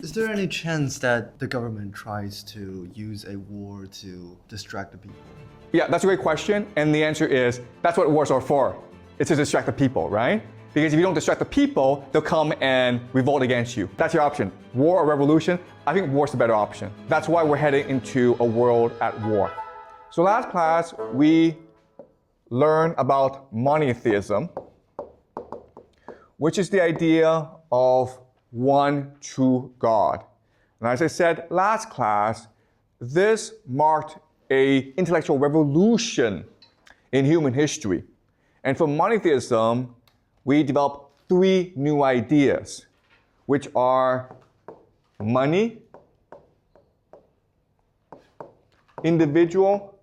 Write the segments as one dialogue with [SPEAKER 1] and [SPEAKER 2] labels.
[SPEAKER 1] Is there any chance that the government tries to use a war to distract the people?
[SPEAKER 2] Yeah, that's a great question. And the answer is, that's what wars are for. It's to distract the people, right? Because if you don't distract the people, they'll come and revolt against you. That's your option. War or revolution? I think war's the better option. That's why we're heading into a world at war. So last class, we learned about monotheism, which is the idea of one true God. And as I said last class, this marked an intellectual revolution in human history. And from monotheism, we developed three new ideas, which are money, individual,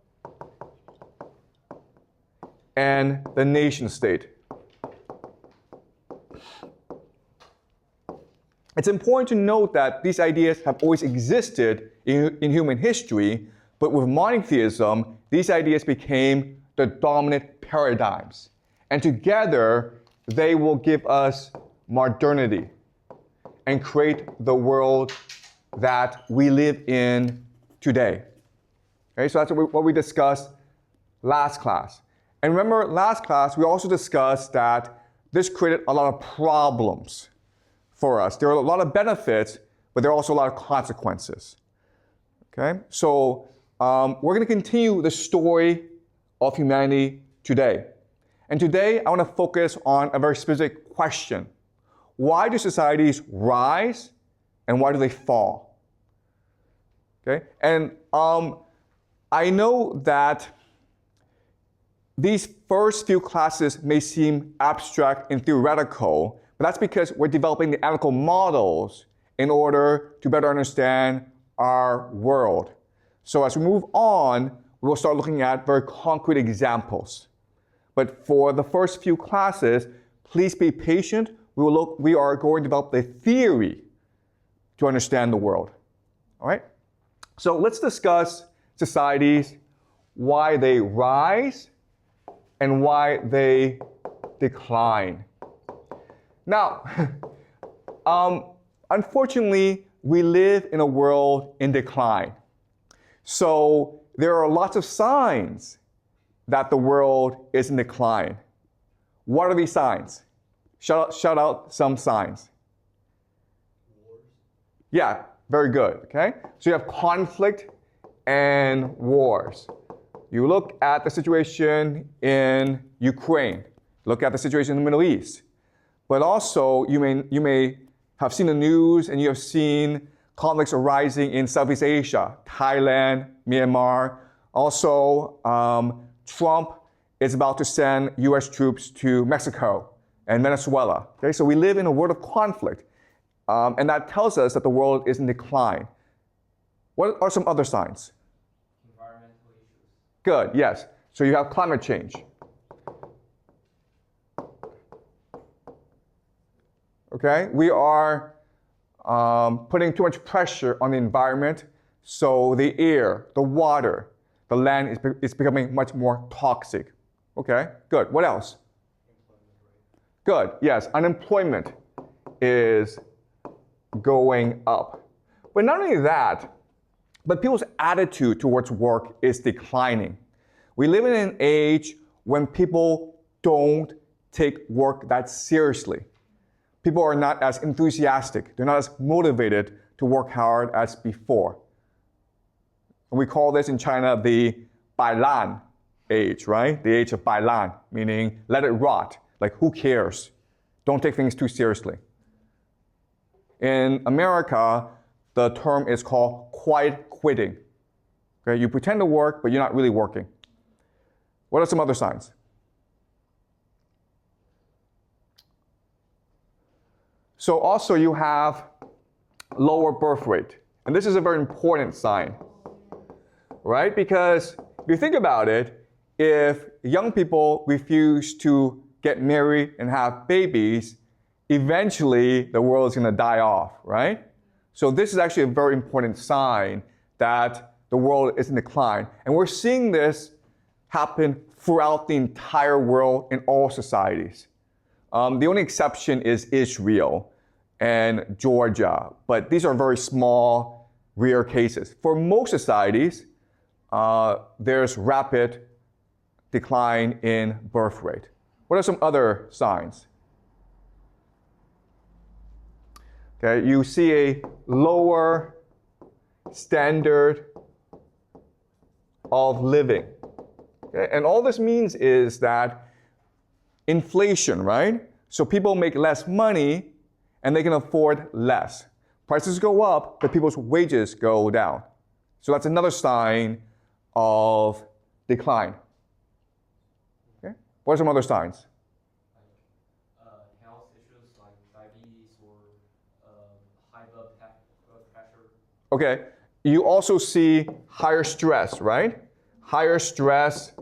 [SPEAKER 2] and the nation state. It's important to note that these ideas have always existed in human history, but with monotheism, these ideas became the dominant paradigms. And together, they will give us modernity and create the world that we live in today. Okay, so that's what we discussed last class. And remember, last class, we also discussed that this created a lot of problems for us. There are a lot of benefits, but there are also a lot of consequences. Okay, so we're going to continue the story of humanity today. And today, I want to focus on a very specific question. Why do societies rise and why do they fall? Okay, and I know that these first few classes may seem abstract and theoretical, but that's because we're developing the analytical models in order to better understand our world. So as we move on, we will start looking at very concrete examples. But for the first few classes, please be patient. We are going to develop the theory to understand the world. All right? So let's discuss societies, why they rise and why they decline. Now, unfortunately, we live in a world in decline. So there are lots of signs that the world is in decline. What are these signs? Shout out some signs.
[SPEAKER 1] Wars?
[SPEAKER 2] Yeah, very good, okay? So you have conflict and wars. You look at the situation in Ukraine, look at the situation in the Middle East. But also, you may have seen the news and you have seen conflicts arising in Southeast Asia, Thailand, Myanmar. Also, Trump is about to send US troops to Mexico and Venezuela. Okay, so we live in a world of conflict. And that tells us that the world is in decline. What are some other signs?
[SPEAKER 1] Environmental issues.
[SPEAKER 2] Good, yes. So you have climate change. Okay, we are putting too much pressure on the environment, so the air, the water, the land is becoming much more toxic. Okay, good. What else? Good, yes, unemployment is going up. But not only that, but people's attitude towards work is declining. We live in an age when people don't take work that seriously. People are not as enthusiastic. They're not as motivated to work hard as before. And we call this in China the Bailan age, right? The age of Bailan, meaning let it rot. Like, who cares? Don't take things too seriously. In America, the term is called quiet quitting. Okay, you pretend to work, but you're not really working. What are some other signs? So also you have lower birth rate. And this is a very important sign, right? Because if you think about it, if young people refuse to get married and have babies, eventually the world is going to die off, right? So this is actually a very important sign that the world is in decline. And we're seeing this happen throughout the entire world in all societies. The only exception is Israel. and Georgia. But these are very small, rare cases. For most societies, there's rapid decline in birth rate. What are some other signs? Okay, you see a lower standard of living. Okay? And all this means is that inflation, right? So people make less money and they can afford less. Prices go up, but people's wages go down. So that's another sign of decline. Okay? What are some other signs?
[SPEAKER 3] Health issues like diabetes or high blood pressure.
[SPEAKER 2] Okay, you also see higher stress, right? Higher stress,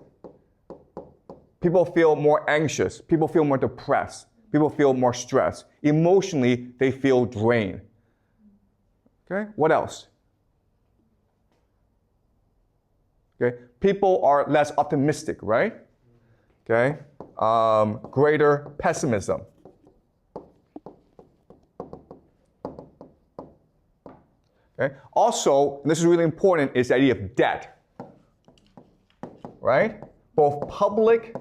[SPEAKER 2] people feel more anxious, people feel more depressed, people feel more stressed. Emotionally, they feel drained. Okay, what else? Okay, people are less optimistic, right? Okay, greater pessimism. Okay, also, and this is really important, is the idea of debt, right? Both public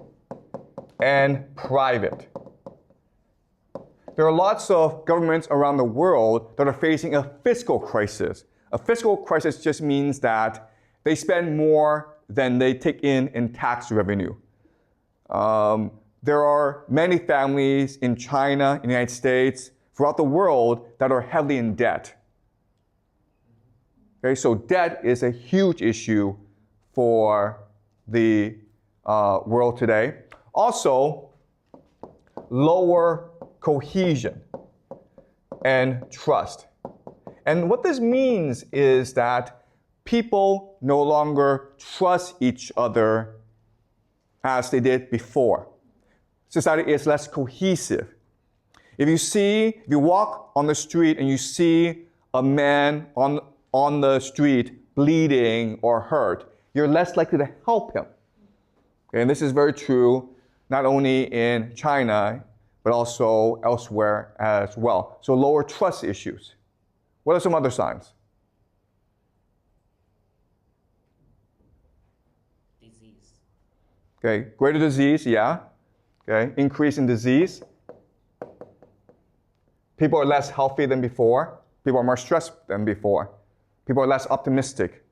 [SPEAKER 2] and private. There are lots of governments around the world that are facing a fiscal crisis. A fiscal crisis just means that they spend more than they take in tax revenue. There are many families in China, in the United States, throughout the world that are heavily in debt. Okay, so debt is a huge issue for the world today. Also, lower cohesion and trust. And what this means is that people no longer trust each other as they did before. Society is less cohesive. If you walk on the street and you see a man on the street bleeding or hurt, you're less likely to help him. Okay, and this is very true not only in China, but also elsewhere as well. So lower trust issues. What are some other signs?
[SPEAKER 3] Disease.
[SPEAKER 2] Okay, greater disease, yeah. Okay, increase in disease. People are less healthy than before. People are more stressed than before. People are less optimistic.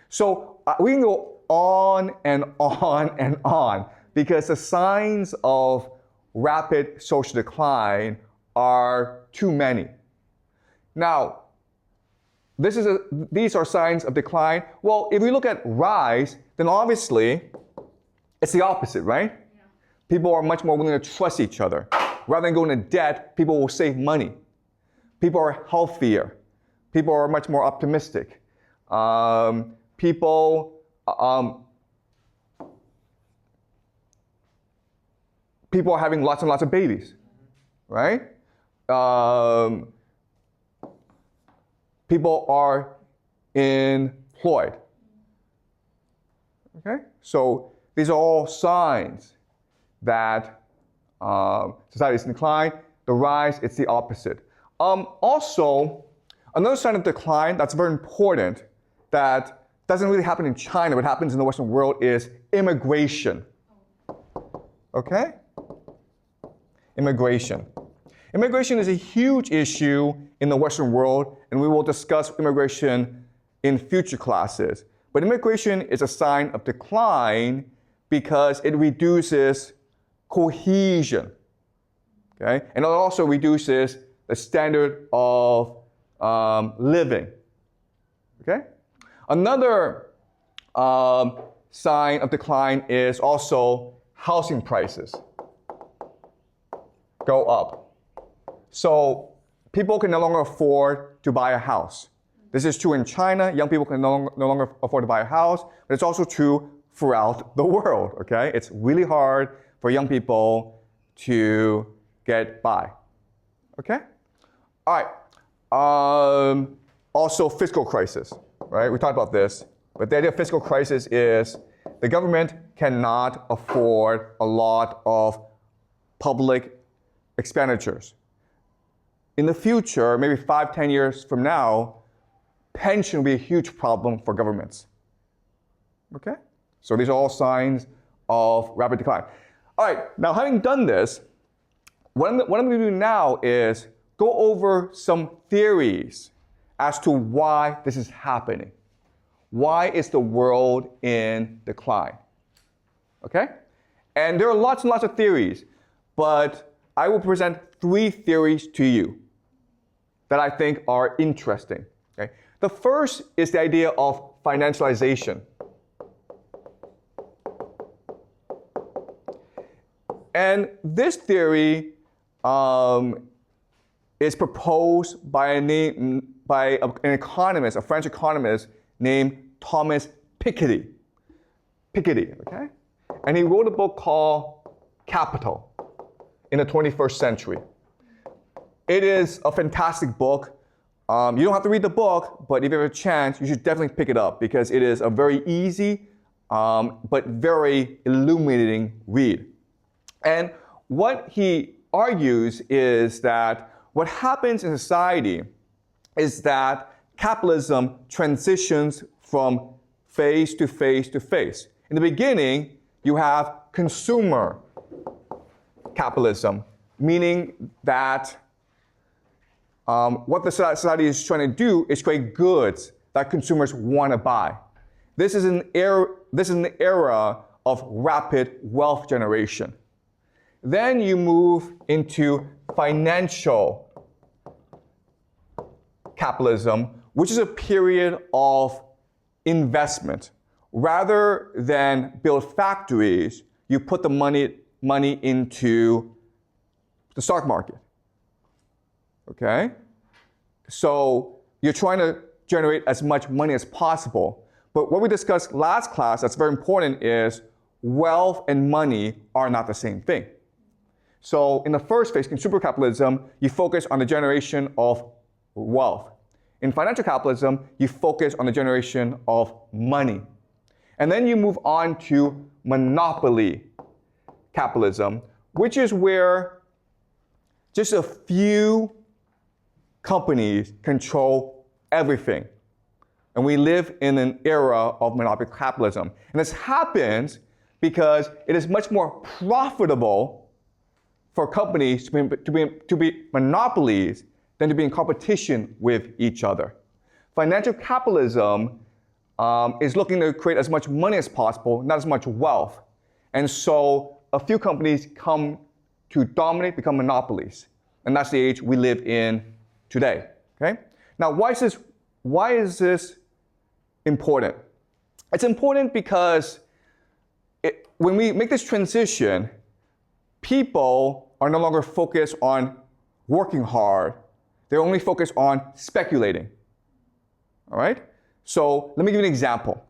[SPEAKER 2] So we can go on and on and on because the signs of rapid social decline are too many. Now, these are signs of decline. Well, if we look at rise, then obviously it's the opposite, right? Yeah. People are much more willing to trust each other. Rather than going into debt, people will save money. People are healthier. People are much more optimistic. People are having lots and lots of babies, right? People are employed. Okay? So these are all signs that society is in decline. The rise, it's the opposite. Also, another sign of decline that's very important that doesn't really happen in China, but happens in the Western world is immigration. Okay? Immigration. Immigration is a huge issue in the Western world, and we will discuss immigration in future classes. But immigration is a sign of decline because it reduces cohesion. Okay? And it also reduces the standard of living. Okay? Another sign of decline is also housing prices go up. So people can no longer afford to buy a house. This is true in China. Young people can no longer afford to buy a house, but it's also true throughout the world. Okay? It's really hard for young people to get by. Okay? All right. Also, fiscal crisis. Right? We talked about this. But the idea of fiscal crisis is the government cannot afford a lot of public expenditures. in the future, maybe 5, 10 years from now, pension will be a huge problem for governments. Okay? So these are all signs of rapid decline. All right, now having done this, what I'm going to do now is go over some theories as to why this is happening. Why is the world in decline? Okay? And there are lots and lots of theories, but I will present 3 theories to you that I think are interesting. Okay? The first is the idea of financialization. And this theory is proposed by an economist, a French economist named Thomas Piketty. Okay? And he wrote a book called Capital in the 21st century. It is a fantastic book. You don't have to read the book, but if you have a chance, you should definitely pick it up because it is a very easy but very illuminating read. And what he argues is that what happens in society is that capitalism transitions from phase to phase to phase. In the beginning, you have consumer capitalism, meaning that what the society is trying to do is create goods that consumers want to buy. This is an era of rapid wealth generation. Then you move into financial capitalism, which is a period of investment. Rather than build factories, you put the money into the stock market. Okay? So you're trying to generate as much money as possible. But what we discussed last class that's very important is wealth and money are not the same thing. So in the first phase, consumer capitalism, you focus on the generation of wealth. In financial capitalism, you focus on the generation of money. And then you move on to monopoly capitalism, which is where just a few companies control everything. And we live in an era of monopoly capitalism. And this happens because it is much more profitable for companies to be monopolies than to be in competition with each other. Financial capitalism is looking to create as much money as possible, not as much wealth. And so a few companies come to dominate, become monopolies. And that's the age we live in today. Okay? Now, why is this important? It's important because when we make this transition, people are no longer focused on working hard. They're only focused on speculating. All right? So let me give you an example.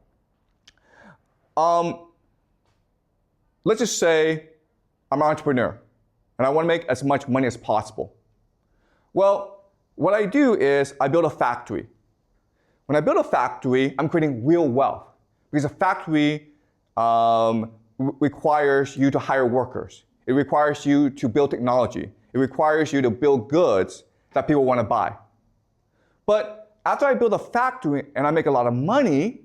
[SPEAKER 2] Let's just say I'm an entrepreneur and I want to make as much money as possible. Well, what I do is I build a factory. When I build a factory, I'm creating real wealth because a factory requires you to hire workers. It requires you to build technology. It requires you to build goods that people want to buy. But after I build a factory and I make a lot of money,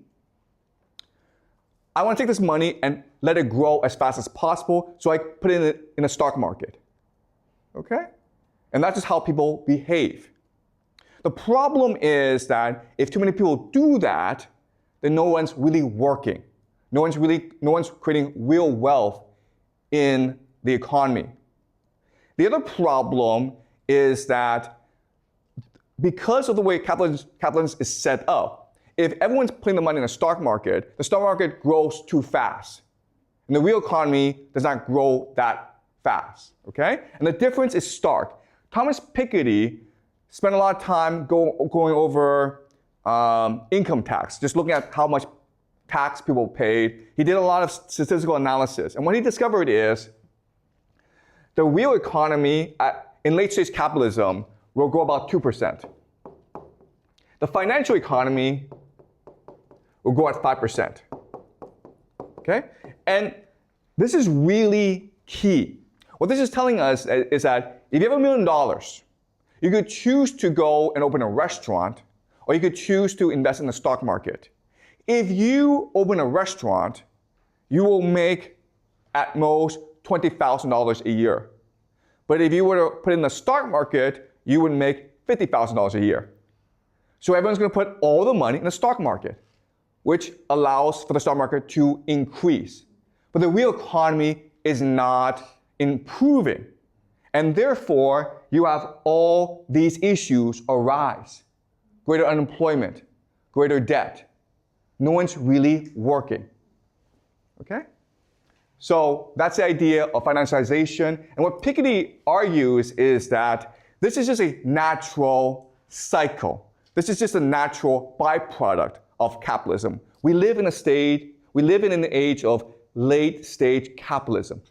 [SPEAKER 2] I want to take this money and let it grow as fast as possible, so I put it in a stock market. Okay? And that's just how people behave. The problem is that if too many people do that, then no one's really working. No one's creating real wealth in the economy. The other problem is that because of the way capitalism is set up, if everyone's putting the money in the stock market grows too fast. And the real economy does not grow that fast, okay? And the difference is stark. Thomas Piketty spent a lot of time going over income tax, just looking at how much tax people paid. He did a lot of statistical analysis. And what he discovered is the real economy in late-stage capitalism will grow about 2%. The financial economy will grow at 5%. Okay? And this is really key. What this is telling us is that if you have $1 million, You could choose to go and open a restaurant, or you could choose to invest in the stock market. If you open a restaurant, you will make at most $20,000 a year. But if you were to put in the stock market, you would make $50,000 a year. So everyone's going to put all the money in the stock market, which allows for the stock market to increase. But the real economy is not improving. And therefore, you have all these issues arise. Greater unemployment, greater debt. No one's really working. Okay? So that's the idea of financialization. And what Piketty argues is that this is just a natural cycle. This is just a natural byproduct of capitalism. We live in an age of late stage capitalism.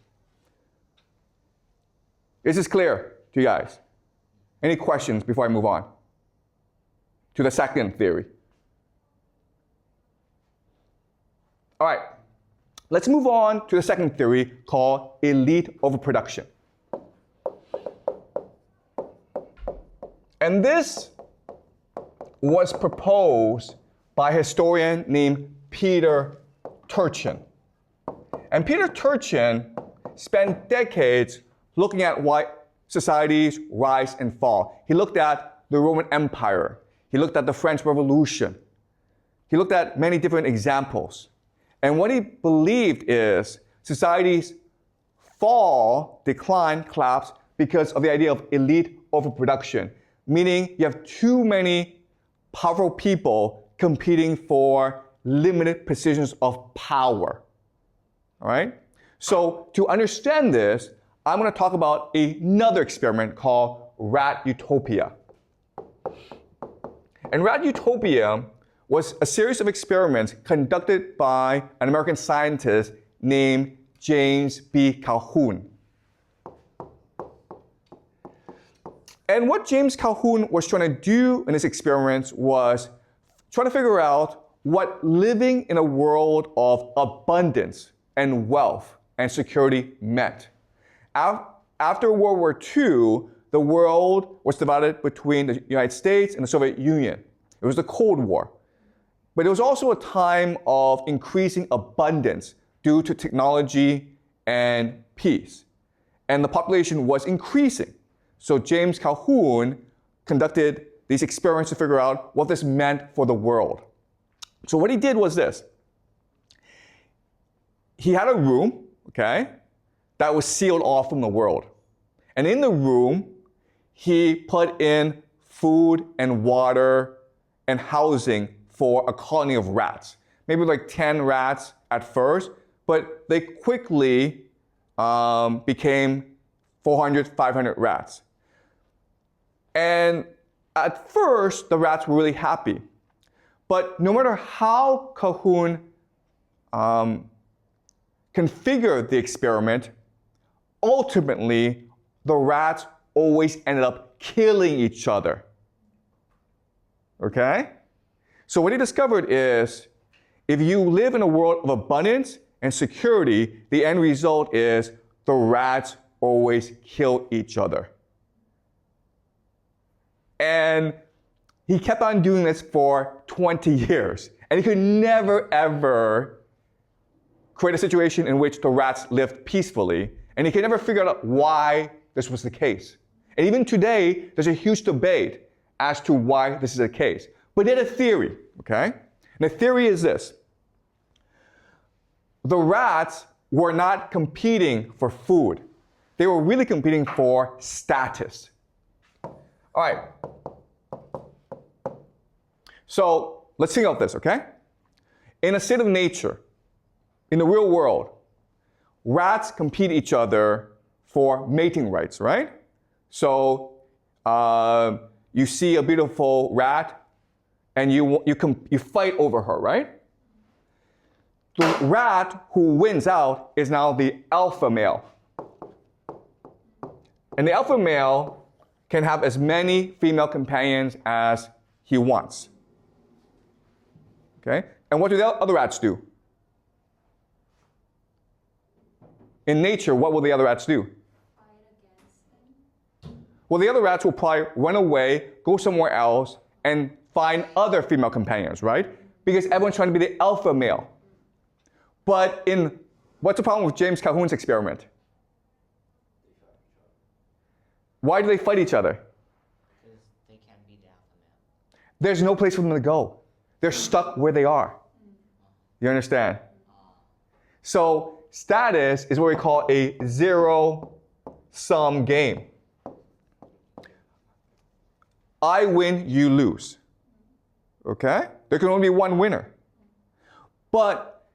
[SPEAKER 2] Is this clear to you guys? Any questions before I move on to the second theory? All right, let's move on to the second theory called elite overproduction. And this was proposed by a historian named Peter Turchin. And Peter Turchin spent decades looking at why societies rise and fall. He looked at the Roman Empire. He looked at the French Revolution. He looked at many different examples. And what he believed is societies fall, decline, collapse because of the idea of elite overproduction, meaning you have too many powerful people competing for limited positions of power. All right? So to understand this, I'm going to talk about another experiment called Rat Utopia. And Rat Utopia was a series of experiments conducted by an American scientist named James B. Calhoun. And what James Calhoun was trying to do in his experiments was trying to figure out what living in a world of abundance and wealth and security meant. After World War II, the world was divided between the United States and the Soviet Union. It was the Cold War. But it was also a time of increasing abundance due to technology and peace. And the population was increasing. So James Calhoun conducted these experiments to figure out what this meant for the world. So what he did was this. He had a room, okay, that was sealed off from the world. And in the room, he put in food and water and housing for a colony of rats. Maybe like 10 rats at first, but they quickly became 400, 500 rats. And at first, the rats were really happy. But no matter how Calhoun configured the experiment, ultimately, the rats always ended up killing each other. Okay? So what he discovered is, if you live in a world of abundance and security, the end result is the rats always kill each other. And he kept on doing this for 20 years. And he could never, ever create a situation in which the rats lived peacefully. And he could never figure out why this was the case. And even today, there's a huge debate as to why this is the case. But he had a theory, okay? And the theory is this. The rats were not competing for food. They were really competing for status. All right. So let's think of this, okay? In a state of nature, in the real world, rats compete each other for mating rights, right? So you see a beautiful rat, and you fight over her, right? The rat who wins out is now the alpha male. And the alpha male can have as many female companions as he wants. Okay? And what do the other rats do? In nature, what will the other rats do?
[SPEAKER 4] Fight against them.
[SPEAKER 2] Well, the other rats will probably run away, go somewhere else, and find other female companions, right? Because everyone's trying to be the alpha male. But what's the problem with James Calhoun's experiment? Why do they fight each other?
[SPEAKER 4] Because they can't be the alpha male.
[SPEAKER 2] There's no place for them to go. They're stuck where they are. You understand? So status is what we call a zero-sum game. I win, you lose. Okay? There can only be one winner. But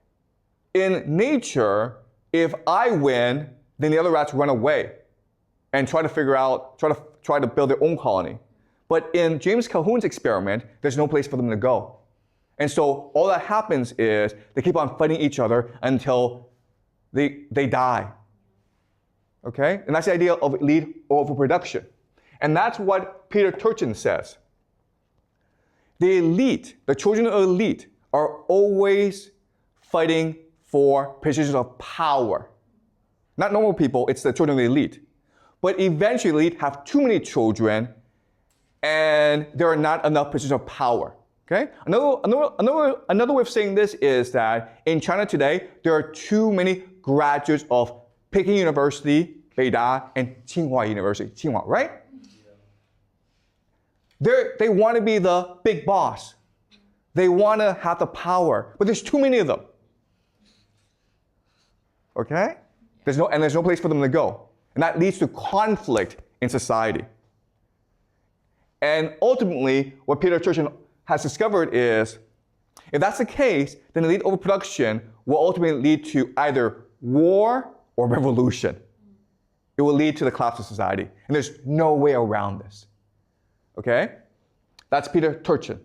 [SPEAKER 2] in nature, if I win, then the other rats run away and try to build their own colony. But in James Calhoun's experiment, there's no place for them to go. And so all that happens is they keep on fighting each other until they die. Okay? And that's the idea of elite overproduction. And that's what Peter Turchin says. The elite, the children of the elite, are always fighting for positions of power. Not normal people, it's the children of the elite. But eventually, the elite have too many children, and there are not enough positions of power. Okay? Another way of saying this is that in China today, there are too many graduates of Peking University, Beida, and Tsinghua University, Tsinghua, right? They want to be the big boss. They want to have the power, but there's too many of them. Okay? There's no place for them to go. And that leads to conflict in society. And ultimately, what Peter Turchin has discovered is, if that's the case, then elite overproduction will ultimately lead to either war or revolution. It will lead to the collapse of society. And there's no way around this. Okay? That's Peter Turchin.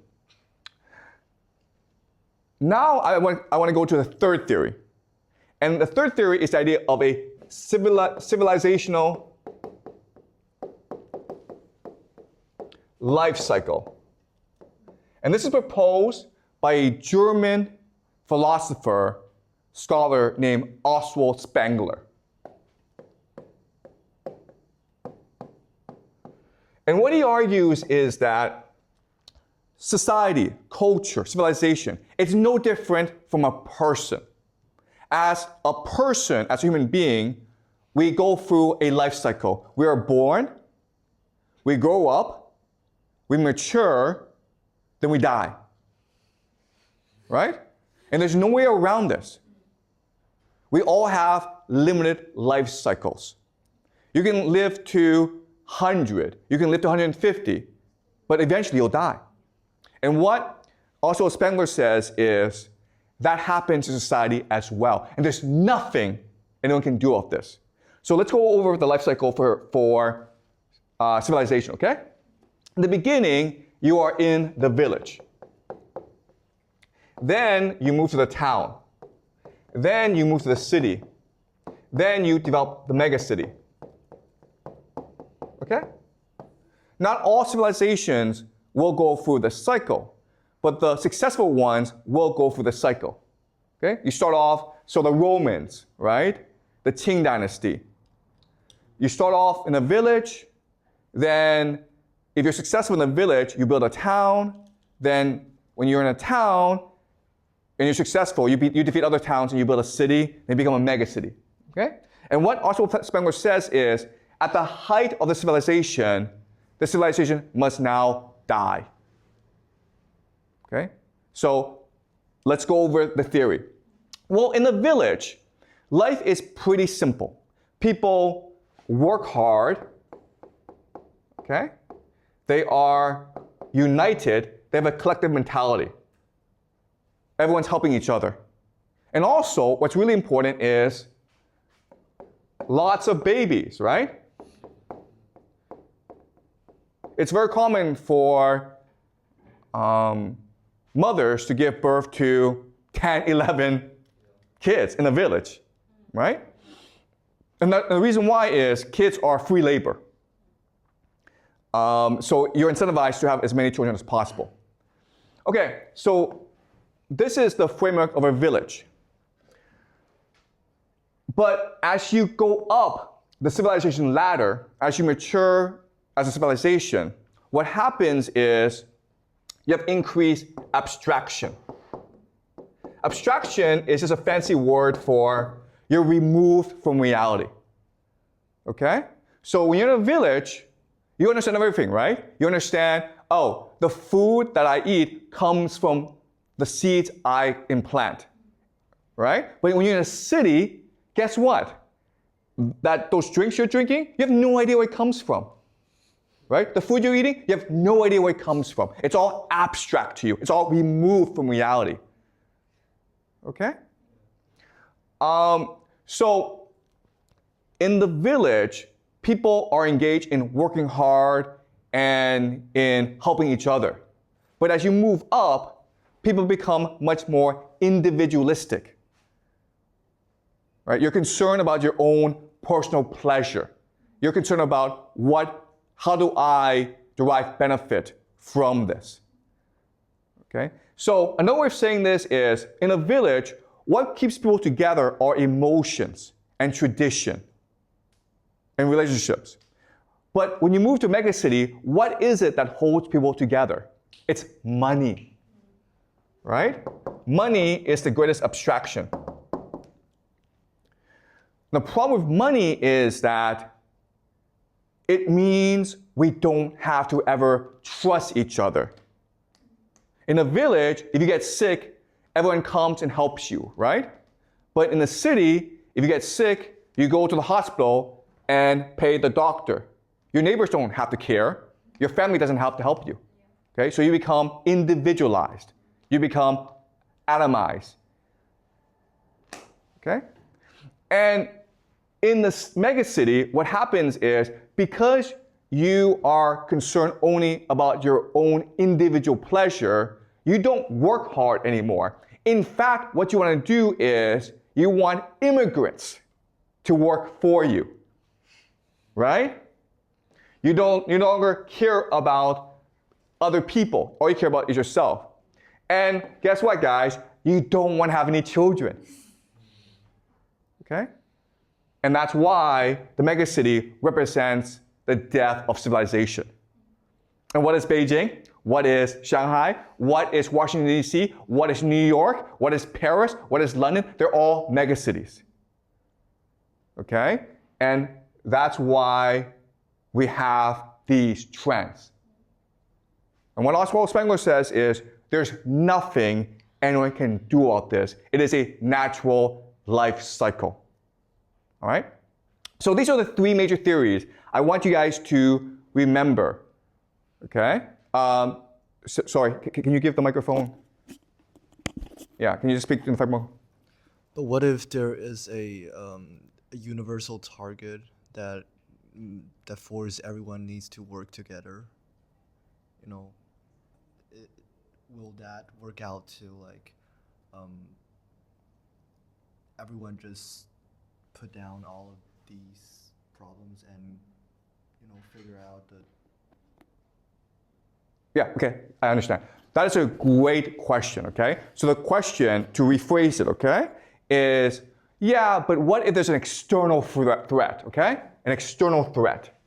[SPEAKER 2] Now I want to go to the third theory. And the third theory is the idea of a civilizational life cycle. And this is proposed by a German philosopher, scholar named Oswald Spengler. And what he argues is that society, culture, civilization, it's no different from a person. As a person, as a human being, we go through a life cycle. We are born, we grow up, we mature, then we die. Right? And there's no way around this. We all have limited life cycles. You can live to 100, you can live to 150, but eventually you'll die. And what Oswald Spengler says is that happens in society as well. And there's nothing anyone can do about this. So let's go over the life cycle for civilization, okay? In the beginning, you are in the village. Then you move to the town. Then you move to the city. Then you develop the megacity. Okay? Not all civilizations will go through the cycle, but the successful ones will go through the cycle. Okay? You start off, so the Romans, right? The Qing dynasty. You start off in a village, then if you're successful in the village, you build a town, then when you're in a town, and you're successful, you defeat other towns and you build a city, and you become a megacity. Okay? And what Oswald Spengler says is, at the height of the civilization must now die. Okay? So let's go over the theory. Well, in the village, life is pretty simple. People work hard. Okay? They are united. They have a collective mentality. Everyone's helping each other. And also, what's really important is lots of babies, right? It's very common for mothers to give birth to 10, 11 kids in a village, right? And the reason why is kids are free labor. So you're incentivized to have as many children as possible. Okay, so this is the framework of a village. But as you go up the civilization ladder, as you mature, as a civilization, what happens is you have increased abstraction. Abstraction is just a fancy word for you're removed from reality. Okay? So when you're in a village, you understand everything, right? You understand, oh, the food that I eat comes from the seeds I implant, right? But when you're in a city, guess what? Those drinks you're drinking, you have no idea where it comes from, right? The food you're eating, you have no idea where it comes from. It's all abstract to you. It's all removed from reality. Okay? So in the village, people are engaged in working hard and in helping each other. But as you move up, people become much more individualistic. Right? You're concerned about your own personal pleasure. You're concerned about how do I derive benefit from this? Okay? So another way of saying this is, in a village, what keeps people together are emotions and tradition and relationships. But when you move to a megacity, what is it that holds people together? It's money, right? Money is the greatest abstraction. The problem with money is that it means we don't have to ever trust each other. In a village, if you get sick, everyone comes and helps you, right? But in the city, if you get sick, you go to the hospital and pay the doctor. Your neighbors don't have to care. Your family doesn't have to help you. Okay? So you become individualized. You become atomized. Okay? And in this megacity, what happens is, because you are concerned only about your own individual pleasure, you don't work hard anymore. In fact, what you want to do is you want immigrants to work for you, right? You no longer care about other people. All you care about is yourself. And guess what, guys? You don't want to have any children. Okay? And that's why the megacity represents the death of civilization. And what is Beijing? What is Shanghai? What is Washington, D.C.? What is New York? What is Paris? What is London? They're all megacities. Okay? And that's why we have these trends. And what Oswald Spengler says is, there's nothing anyone can do about this. It is a natural life cycle. All right? So these are the three major theories I want you guys to remember. Okay? Sorry, can you give the microphone? Yeah, can you just speak in the microphone?
[SPEAKER 1] But what if there is a universal target that forces everyone needs to work together? You know, will that work out to like everyone just put down all of these problems and figure out the...
[SPEAKER 2] Yeah, okay, I understand. That is a great question, okay? So the question, to rephrase it, okay, is, yeah, but what if there's an external threat, okay? An external threat.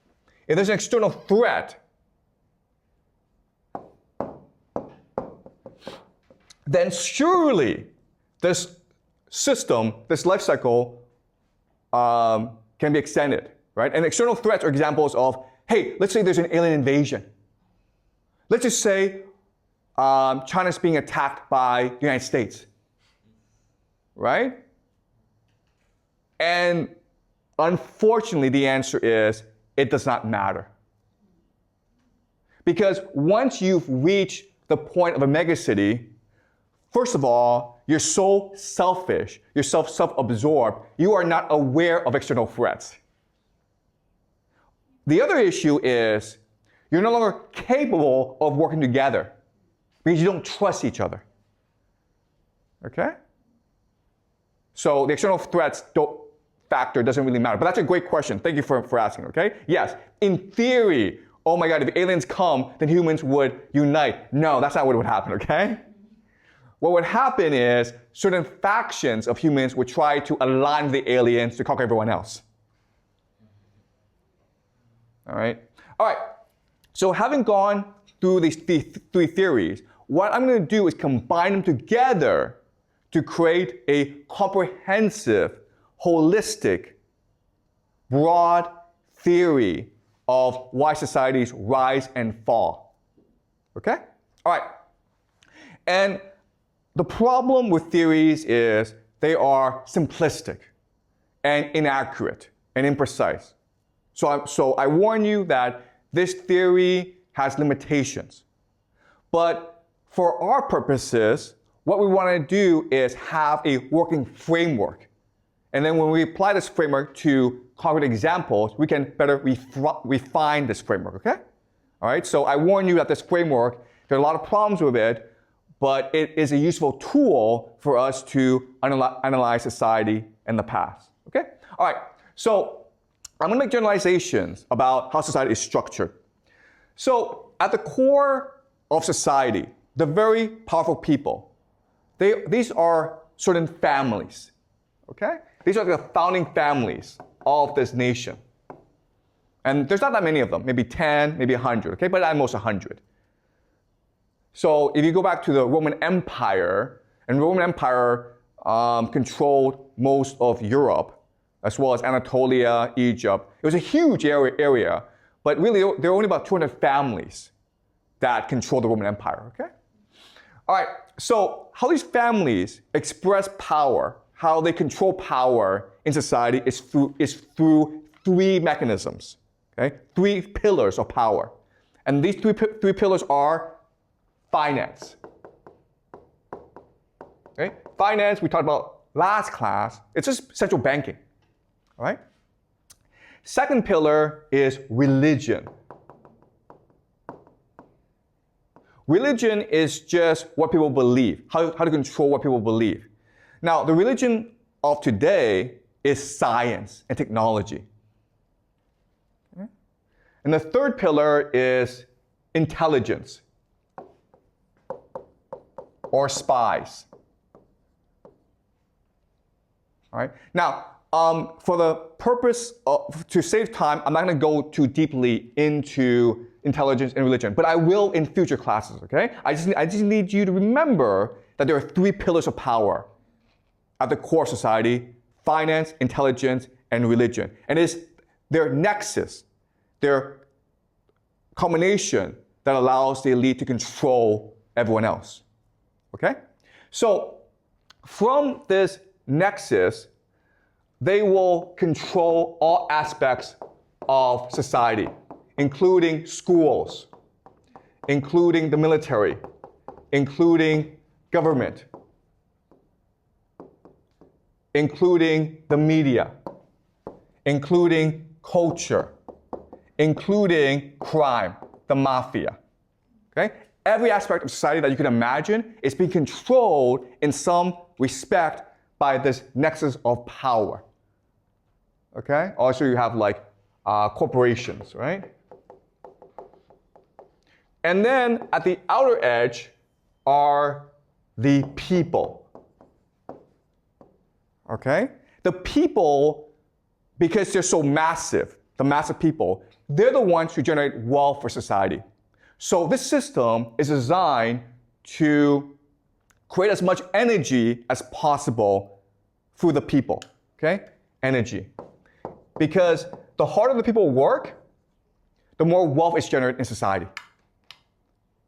[SPEAKER 2] If there's an external threat, then surely this system, this life cycle, can be extended, right? And external threats are examples of, hey, let's say there's an alien invasion. Let's just say China's being attacked by the United States, right? And unfortunately, the answer is, it does not matter. Because once you've reached the point of a megacity, first of all, you're so selfish, you're self-absorbed, you are not aware of external threats. The other issue is, you're no longer capable of working together because you don't trust each other. Okay? So the external threats factor doesn't really matter. But that's a great question. Thank you for asking, okay? Yes, in theory, oh my God, if aliens come, then humans would unite. No, that's not what would happen, okay? What would happen is certain factions of humans would try to align with the aliens to conquer everyone else. All right? All right. So having gone through these three theories, what I'm going to do is combine them together to create a comprehensive, holistic, broad theory of why societies rise and fall. Okay? All right. And the problem with theories is they are simplistic and inaccurate and imprecise. So I warn you that this theory has limitations. But for our purposes, what we want to do is have a working framework. And then when we apply this framework to concrete examples, we can better refine this framework, okay? All right, so I warn you that this framework, there are a lot of problems with it, but it is a useful tool for us to analyze society in the past, okay? All right, so I'm going to make generalizations about how society is structured. So at the core of society, the very powerful people, these are certain families, okay? These are the founding families of this nation. And there's not that many of them, maybe 10, maybe 100, okay? But at most 100. So if you go back to the Roman Empire, and the Roman Empire controlled most of Europe, as well as Anatolia, Egypt. It was a huge area, but really there were only about 200 families that controlled the Roman Empire, okay? All right, so how these families express power, how they control power in society is through three mechanisms, okay? Three pillars of power. And these three pillars are finance. Okay? Finance, we talked about last class, it's just central banking. All right? Second pillar is religion. Religion is just what people believe, how to control what people believe. Now, the religion of today is science and technology. Okay? And the third pillar is intelligence or spies. All right? Now, for the purpose of, to save time, I'm not going to go too deeply into intelligence and religion, but I will in future classes, okay? I just need you to remember that there are three pillars of power at the core of society: finance, intelligence, and religion. And it's their nexus, their combination that allows the elite to control everyone else, okay? So from this nexus, they will control all aspects of society, including schools, including the military, including government, including the media, including culture, including crime, the mafia. Okay? Every aspect of society that you can imagine is being controlled in some respect by this nexus of power. Okay? Also, you have like corporations, right? And then at the outer edge are the people. Okay? The people, because they're so massive, the massive people, they're the ones who generate wealth for society. So this system is designed to create as much energy as possible through the people. Okay? Energy. Because the harder the people work, the more wealth is generated in society.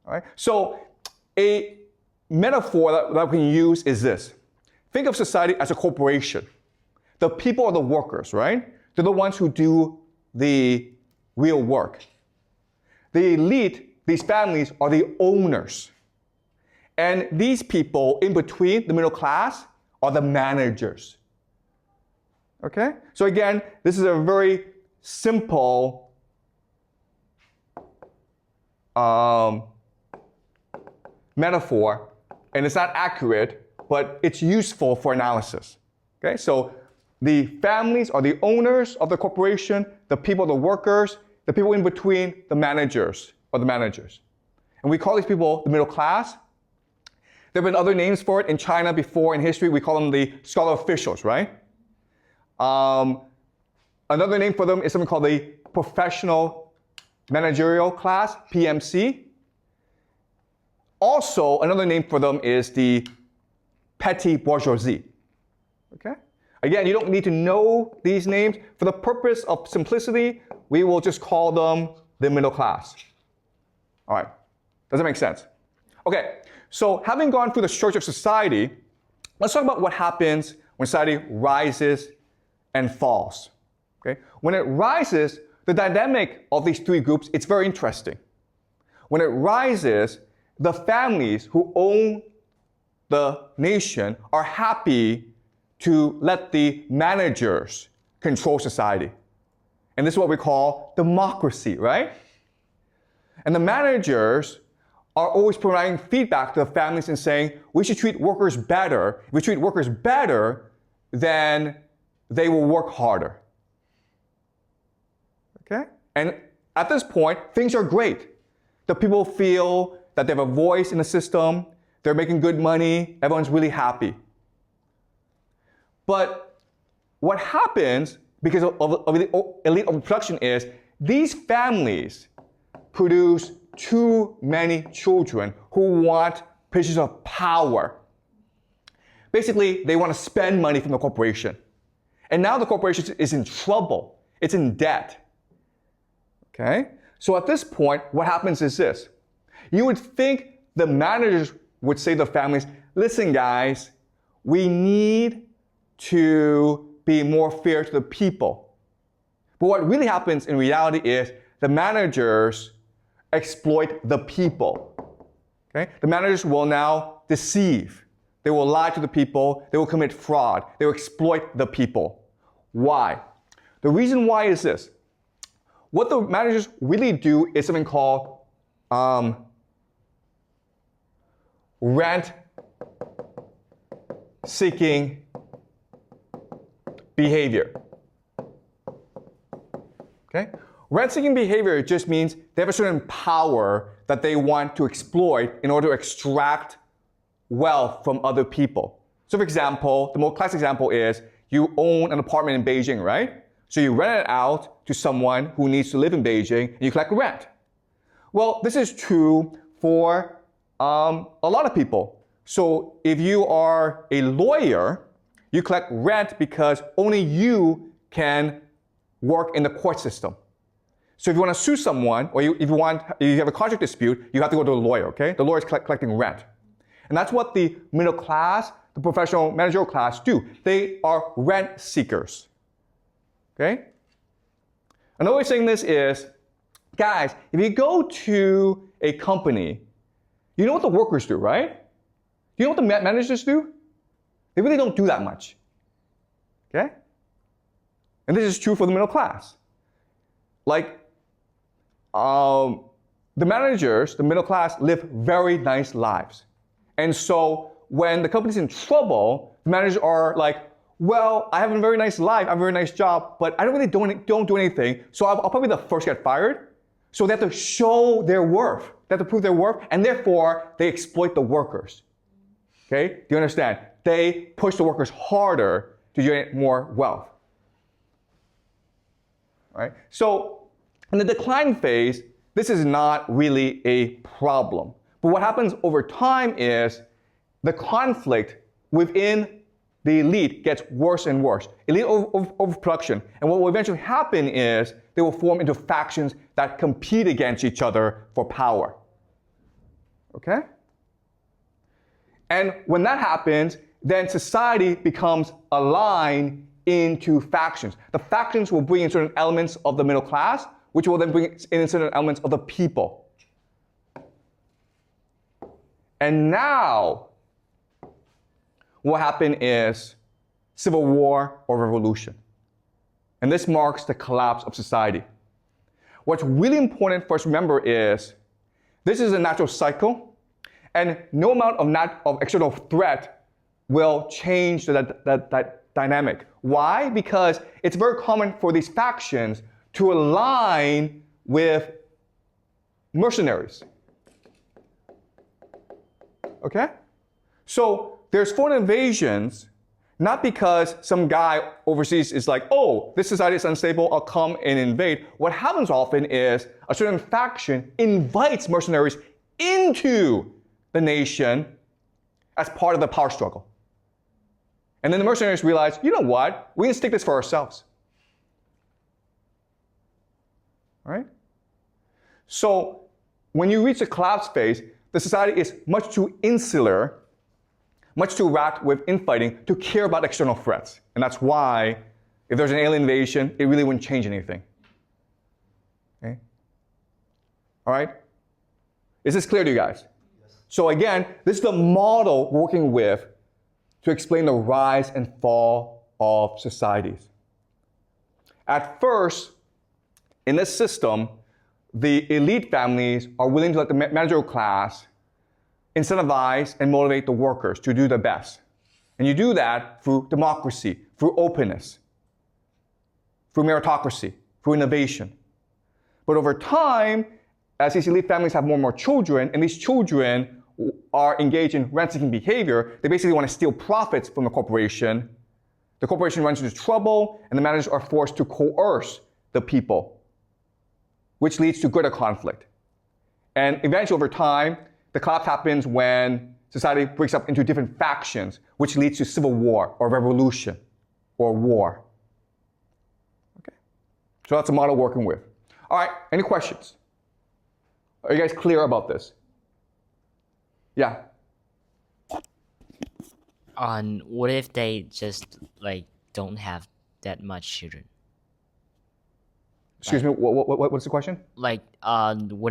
[SPEAKER 2] All right? So a metaphor that we can use is this. Think of society as a corporation. The people are the workers, right? They're the ones who do the real work. The elite, these families, are the owners. And these people in between, the middle class, are the managers. Okay? So again, this is a very simple metaphor, and it's not accurate, but it's useful for analysis. Okay? So the families are the owners of the corporation, the people are the workers, the people in between, the managers, are the managers. And we call these people the middle class. There have been other names for it in China before in history. We call them the scholar officials, right? Another name for them is something called the professional managerial class, PMC. Also, another name for them is the petty bourgeoisie. Okay? Again, you don't need to know these names. For the purpose of simplicity, we will just call them the middle class. All right. Does that make sense? Okay. So having gone through the structure of society, let's talk about what happens when society rises and falls. Okay? When it rises, the dynamic of these three groups, it's very interesting. When it rises, the families who own the nation are happy to let the managers control society. And this is what we call democracy, right? And the managers are always providing feedback to the families and saying, we should treat workers better. If we treat workers better, then they will work harder. Okay? And at this point, things are great. The people feel that they have a voice in the system, they're making good money, everyone's really happy. But what happens because of the elite overproduction is these families produce too many children who want positions of power. Basically, they want to spend money from the corporation. And now the corporation is in trouble. It's in debt. Okay? So at this point, what happens is this. You would think the managers would say to the families, listen guys, we need to be more fair to the people. But what really happens in reality is the managers exploit the people. Okay? The managers will now deceive. They will lie to the people. They will commit fraud. They will exploit the people. Why? The reason why is this. What the managers really do is something called rent-seeking behavior. Okay? Rent-seeking behavior just means they have a certain power that they want to exploit in order to extract wealth from other people. So for example, the most classic example is you own an apartment in Beijing, right? So you rent it out to someone who needs to live in Beijing and you collect rent. Well, this is true for a lot of people. So if you are a lawyer, you collect rent because only you can work in the court system. So if you want to sue someone, or if you have a contract dispute, you have to go to a lawyer, okay? The lawyer is collecting rent. And that's what the middle class, the professional managerial class do. They are rent seekers, okay? Another way of saying this is, guys, if you go to a company, you know what the workers do, right? You know what the managers do? They really don't do that much, okay? And this is true for the middle class. Like, the managers, the middle class, live very nice lives. And so when the company's in trouble, the managers are like, well, I have a very nice life, I have a very nice job, but I don't really don't do anything, so I'll probably be the first to get fired. So they have to show their worth. They have to prove their worth, and therefore, they exploit the workers. Okay? Do you understand? They push the workers harder to generate more wealth. All right? So in the decline phase, this is not really a problem. But what happens over time is the conflict within the elite gets worse and worse. Elite overproduction. And what will eventually happen is they will form into factions that compete against each other for power. Okay? And when that happens, then society becomes aligned into factions. The factions will bring in certain elements of the middle class, which will then bring in certain elements of the people. And now, what happened is civil war or revolution. And this marks the collapse of society. What's really important for us to remember is this is a natural cycle, and no amount of external threat will change that dynamic. Why? Because it's very common for these factions to align with mercenaries. Okay? So there's foreign invasions Not because some guy overseas is like, oh, this society is unstable, I'll come and invade. What happens often is a certain faction invites mercenaries into the nation as part of the power struggle. And then the mercenaries realize, you know what? We can stick this for ourselves. All right? So when you reach the collapse phase, the society is much too insular, much too racked with infighting to care about external threats. And that's why, if there's an alien invasion, it really wouldn't change anything. Okay? All right? Is this clear to you guys? Yes. So again, this is the model we're working with to explain the rise and fall of societies. At first, in this system, the elite families are willing to let the managerial class incentivize and motivate the workers to do their best. And you do that through democracy, through openness, through meritocracy, through innovation. But over time, as these elite families have more and more children, and these children are engaged in rent-seeking behavior, they basically want to steal profits from the corporation. The corporation runs into trouble, and the managers are forced to coerce the people, which leads to greater conflict. And eventually, over time, the collapse happens when society breaks up into different factions, which leads to civil war or revolution or war. Okay? So that's the model we're working with. All right, any questions? Are you guys clear about this? Yeah.
[SPEAKER 4] What if they just don't have that much children?
[SPEAKER 2] Excuse me, what's the question?
[SPEAKER 4] What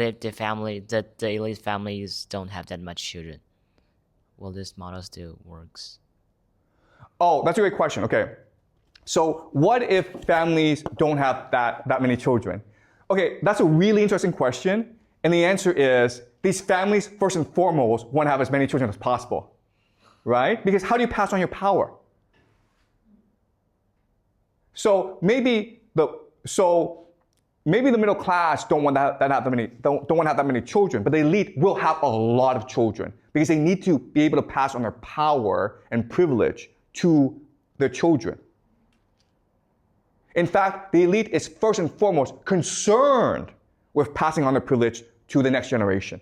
[SPEAKER 4] if the elite families don't have that much children? Will this model still works?
[SPEAKER 2] Oh, that's a great question. Okay. So what if families don't have that many children? Okay, that's a really interesting question. And the answer is, these families, first and foremost, want to have as many children as possible, right? Because how do you pass on your power? So maybe the middle class don't want to have that many children, but the elite will have a lot of children because they need to be able to pass on their power and privilege to their children. In fact, the elite is first and foremost concerned with passing on their privilege to the next generation.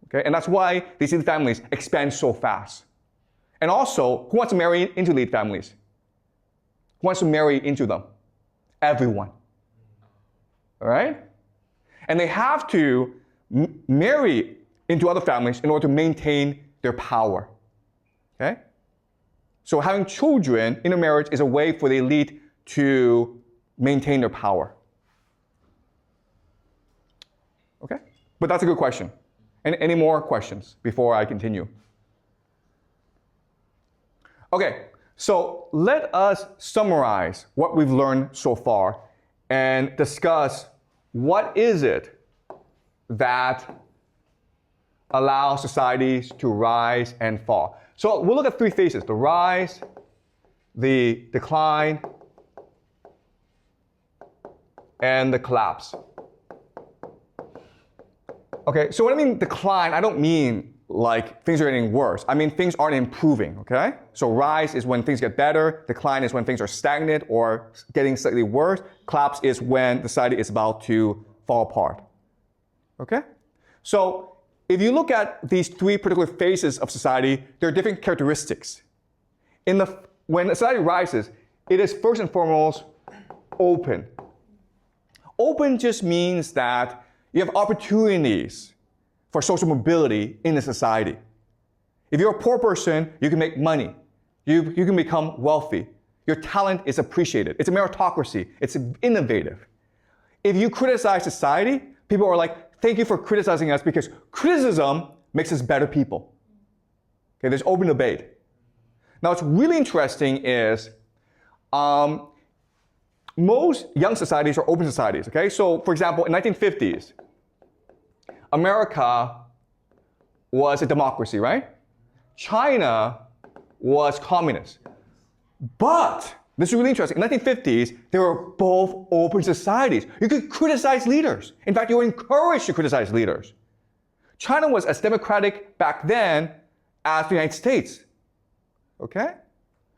[SPEAKER 2] Okay? And that's why these elite families expand so fast. And also, who wants to marry into elite families? Who wants to marry into them? Everyone. All right? And they have to marry into other families in order to maintain their power. Okay? So having children in a marriage is a way for the elite to maintain their power. Okay? But that's a good question. Any more questions before I continue? Okay, so let us summarize what we've learned so far and discuss what is it that allows societies to rise and fall. So we'll look at three phases: the rise, the decline, and the collapse. Okay, so when I mean decline, I don't mean like things are getting worse. I mean things aren't improving, okay? So rise is when things get better. Decline is when things are stagnant or getting slightly worse. Collapse is when the society is about to fall apart, okay? So if you look at these three particular phases of society, there are different characteristics. When a society rises, it is first and foremost open. Open just means that you have opportunities for social mobility in the society. If you're a poor person, you can make money. You can become wealthy. Your talent is appreciated. It's a meritocracy. It's innovative. If you criticize society, people are like, thank you for criticizing us because criticism makes us better people. Okay, there's open debate. Now, what's really interesting is most young societies are open societies, okay? So, for example, in 1950s, America was a democracy, right? China was communist. But, this is really interesting, in the 1950s, they were both open societies. You could criticize leaders. In fact, you were encouraged to criticize leaders. China was as democratic back then as the United States. Okay?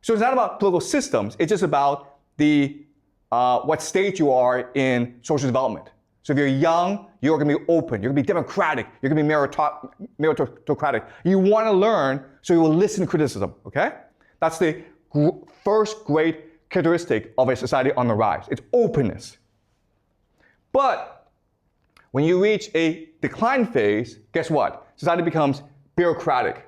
[SPEAKER 2] So it's not about political systems, it's just about the what stage you are in social development. So if you're young, you're going to be open, you're going to be democratic, you're going to be meritocratic. You want to learn, so you will listen to criticism, okay? That's the first great characteristic of a society on the rise. It's openness. But when you reach a decline phase, guess what? Society becomes bureaucratic.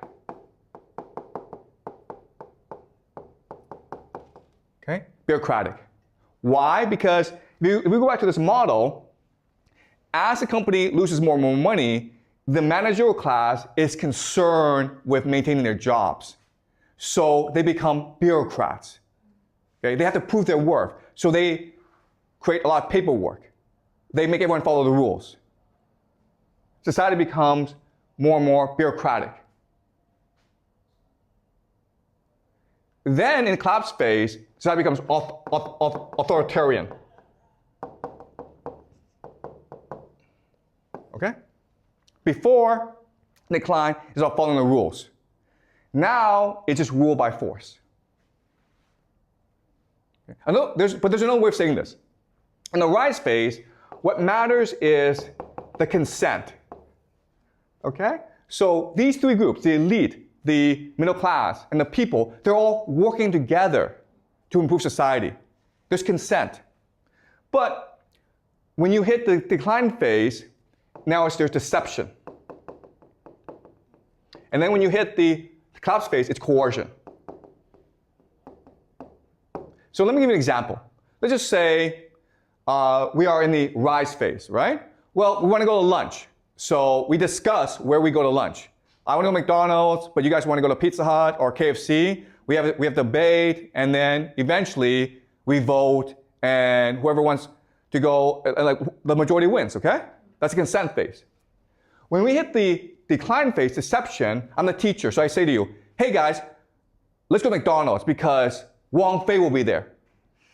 [SPEAKER 2] Okay? Bureaucratic. Why? Because if we go back to this model, as a company loses more and more money, the managerial class is concerned with maintaining their jobs. So they become bureaucrats. Okay? They have to prove their worth. So they create a lot of paperwork. They make everyone follow the rules. Society becomes more and more bureaucratic. Then in the collapse phase, society becomes authoritarian. Okay? Before decline is about following the rules. Now it's just rule by force. Okay? But there's another way of saying this. In the rise phase, what matters is the consent. Okay? So these three groups, the elite, the middle class, and the people, they're all working together to improve society. There's consent. But when you hit the decline phase, now there's deception. And then when you hit the collapse phase, it's coercion. So let me give you an example. Let's just say we are in the rise phase, right? Well, we want to go to lunch. So we discuss where we go to lunch. I want to go to McDonald's, but you guys want to go to Pizza Hut or KFC. We have debate, and then eventually we vote, and whoever wants to go, like the majority wins, okay? That's the consent phase. When we hit the decline phase, deception, I'm the teacher, so I say to you, hey guys, let's go to McDonald's because Wang Fei will be there,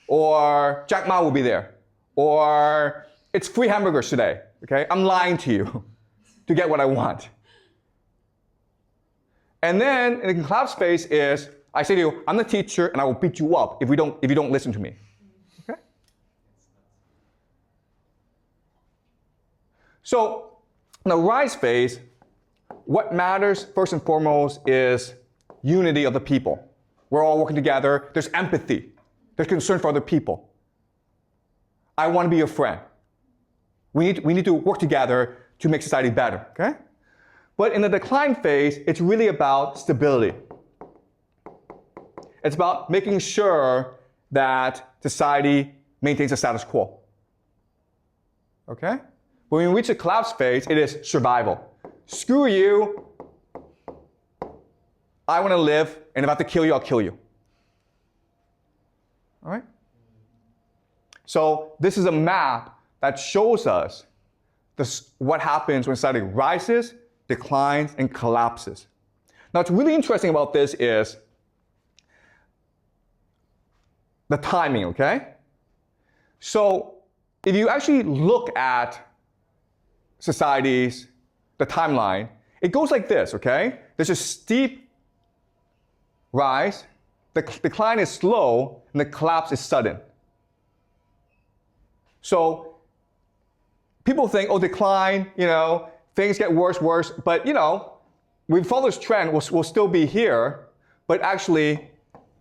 [SPEAKER 2] or Jack Ma will be there, or it's free hamburgers today, okay? I'm lying to you to get what I want. And then in the collapse phase is, I say to you, I'm the teacher and I will beat you up if you don't listen to me. Okay? So in the rise phase, what matters first and foremost is unity of the people. We're all working together. There's empathy. There's concern for other people. I want to be your friend. We need to work together to make society better. Okay? But in the decline phase, it's really about stability. It's about making sure that society maintains the status quo. Okay? When we reach the collapse phase, it is survival. Screw you. I want to live, and if I have to kill you, I'll kill you. All right? So this is a map that shows us what happens when society rises, declines, and collapses. Now, what's really interesting about this is the timing, okay? So if you actually look at societies, the timeline, it goes like this, okay? There's a steep rise, the decline is slow, and the collapse is sudden. So people think, oh, decline, things get worse, but we follow this trend, we'll still be here, but actually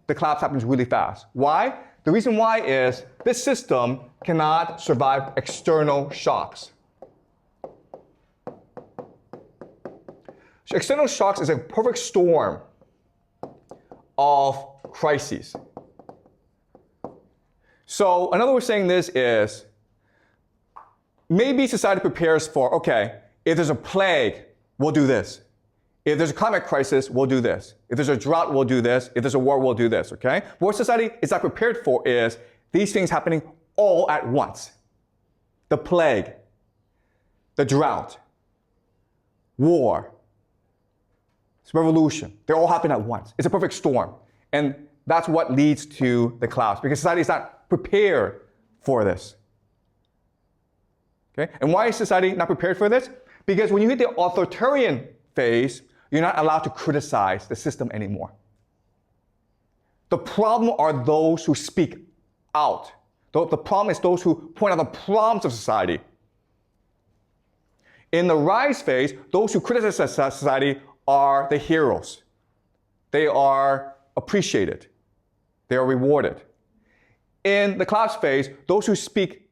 [SPEAKER 2] the collapse happens really fast. Why? The reason why is this system cannot survive external shocks. So external shocks is a perfect storm of crises. So another way of saying this is, maybe society prepares for, okay, if there's a plague, we'll do this. If there's a climate crisis, we'll do this. If there's a drought, we'll do this. If there's a war, we'll do this, okay? But what society is not prepared for is these things happening all at once. The plague, the drought, war, revolution, they all happen at once. It's a perfect storm. And that's what leads to the collapse, because society is not prepared for this. Okay? And why is society not prepared for this? Because when you hit the authoritarian phase, you're not allowed to criticize the system anymore. The problem are those who speak out. The problem is those who point out the problems of society. In the rise phase, those who criticize society are the heroes. They are appreciated. They are rewarded. In the collapse phase, those who speak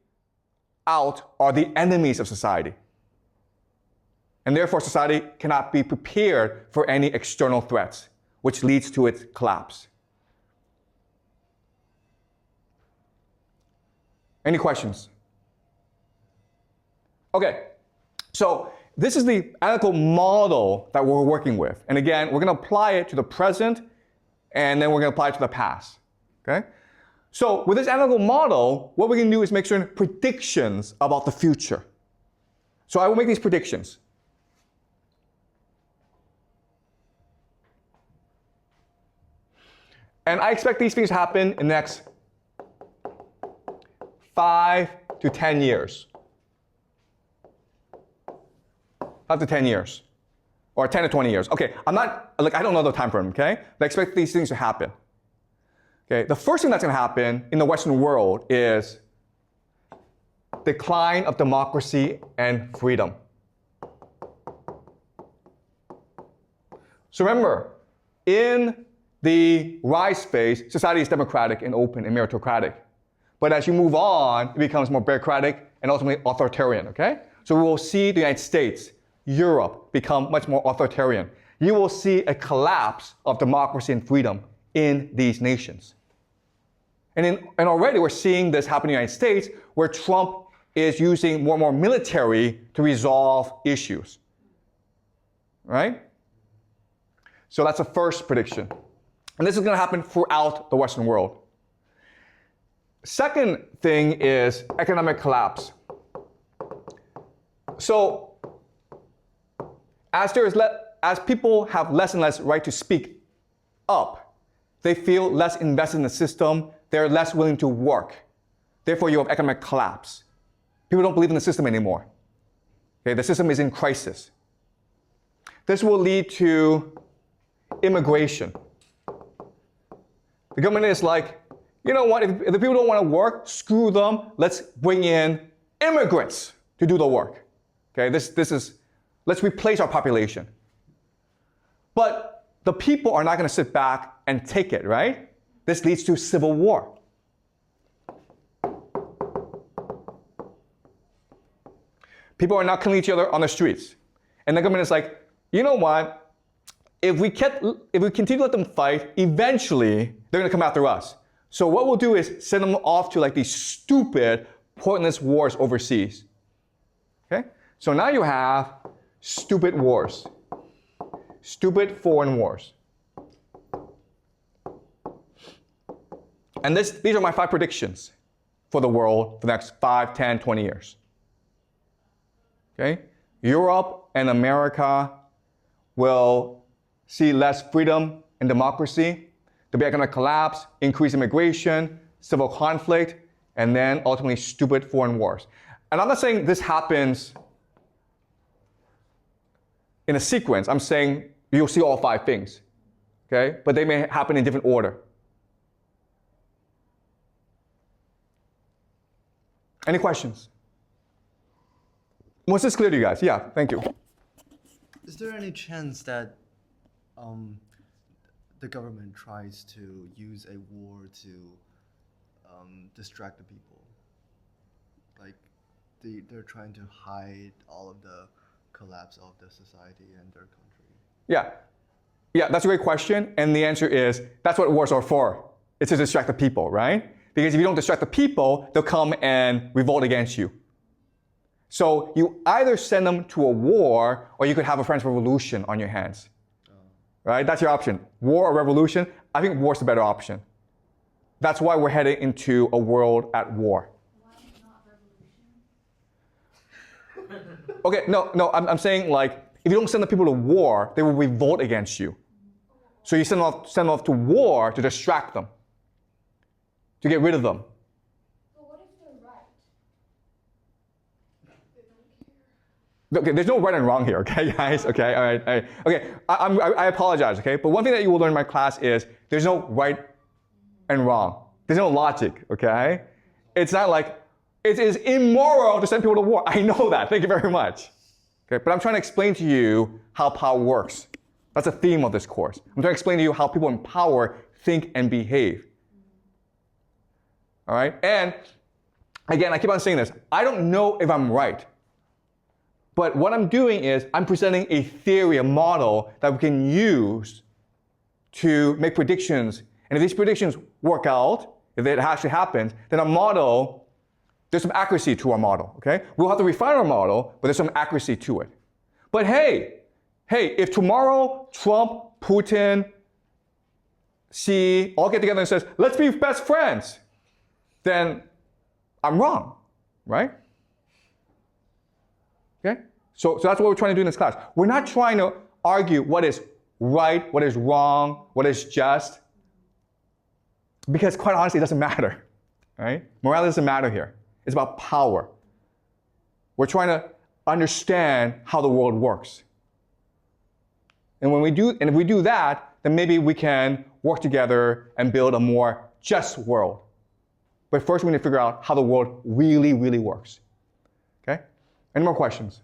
[SPEAKER 2] out are the enemies of society. And therefore, society cannot be prepared for any external threats, which leads to its collapse. Any questions? Okay, so this is the analytical model that we're working with. And again, we're going to apply it to the present, and then we're going to apply it to the past. Okay? So with this analytical model, what we can do is make certain predictions about the future. So I will make these predictions. And I expect these things to happen in the next 5 to 10 years. 5 to 10 years. Or 10 to 20 years. Okay, I don't know the time frame, okay? But I expect these things to happen. Okay, the first thing that's going to happen in the Western world is decline of democracy and freedom. So remember, in the rise phase, society is democratic and open and meritocratic. But as you move on, it becomes more bureaucratic and ultimately authoritarian, okay? So we will see the United States, Europe become much more authoritarian. You will see a collapse of democracy and freedom in these nations. And already we're seeing this happen in the United States, where Trump is using more and more military to resolve issues, right? So that's the first prediction. And this is going to happen throughout the Western world. Second thing is economic collapse. So as people have less and less right to speak up, they feel less invested in the system, they're less willing to work. Therefore, you have economic collapse. People don't believe in the system anymore. Okay, the system is in crisis. This will lead to immigration. The government is like, you know what, if the people don't want to work, screw them, let's bring in immigrants to do the work. Okay, let's replace our population. But the people are not going to sit back and take it, right? This leads to civil war. People are not killing each other on the streets. And the government is like, you know what, if we continue to let them fight, eventually they're going to come after us. So what we'll do is send them off to like these stupid, pointless wars overseas. Okay? So now you have stupid wars. Stupid foreign wars. And these are my 5 predictions for the world for the next 5, 10, 20 years. Okay? Europe and America will see less freedom and democracy. There'll be economic collapse, increased immigration, civil conflict, and then ultimately stupid foreign wars. And I'm not saying this happens in a sequence. I'm saying you'll see all 5 things. Okay? But they may happen in different order. Any questions? Was this clear to you guys? Yeah, thank you.
[SPEAKER 1] Is there any chance that the government tries to use a war to distract the people? Like they're trying to hide all of the collapse of the society and their country?
[SPEAKER 2] Yeah, that's a great question. And the answer is, that's what wars are for. It's to distract the people, right? Because if you don't distract the people, they'll come and revolt against you. So you either send them to a war, or you could have a French Revolution on your hands. Right? That's your option. War or revolution? I think war's the better option. That's why we're heading into a world at war.
[SPEAKER 5] Why not revolution?
[SPEAKER 2] Okay, no, I'm saying like, if you don't send the people to war, they will revolt against you. So you send them off to war to distract them, to get rid of them.
[SPEAKER 5] But what if they're right? They don't care.
[SPEAKER 2] Okay, there's no right and wrong here, okay, guys? Okay, all right. Okay, I apologize, okay? But one thing that you will learn in my class is there's no right and wrong. There's no logic, okay? It's not like it is immoral to send people to war. I know that. Thank you very much. Okay, but I'm trying to explain to you how power works. That's the theme of this course. I'm trying to explain to you how people in power think and behave. All right? And again, I keep on saying this. I don't know if I'm right. But what I'm doing is I'm presenting a theory, a model that we can use to make predictions. And if these predictions work out, if it actually happens, then our model, there's some accuracy to our model, okay? We'll have to refine our model, but there's some accuracy to it. But hey, if tomorrow Trump, Putin, Xi all get together and says, let's be best friends, then I'm wrong, right? Okay? So that's what we're trying to do in this class. We're not trying to argue what is right, what is wrong, what is just, because quite honestly, it doesn't matter, right? Morality doesn't matter here. It's about power. We're trying to understand how the world works. And if we do that, then maybe we can work together and build a more just world. But first we need to figure out how the world really, really works. Okay? Any more questions?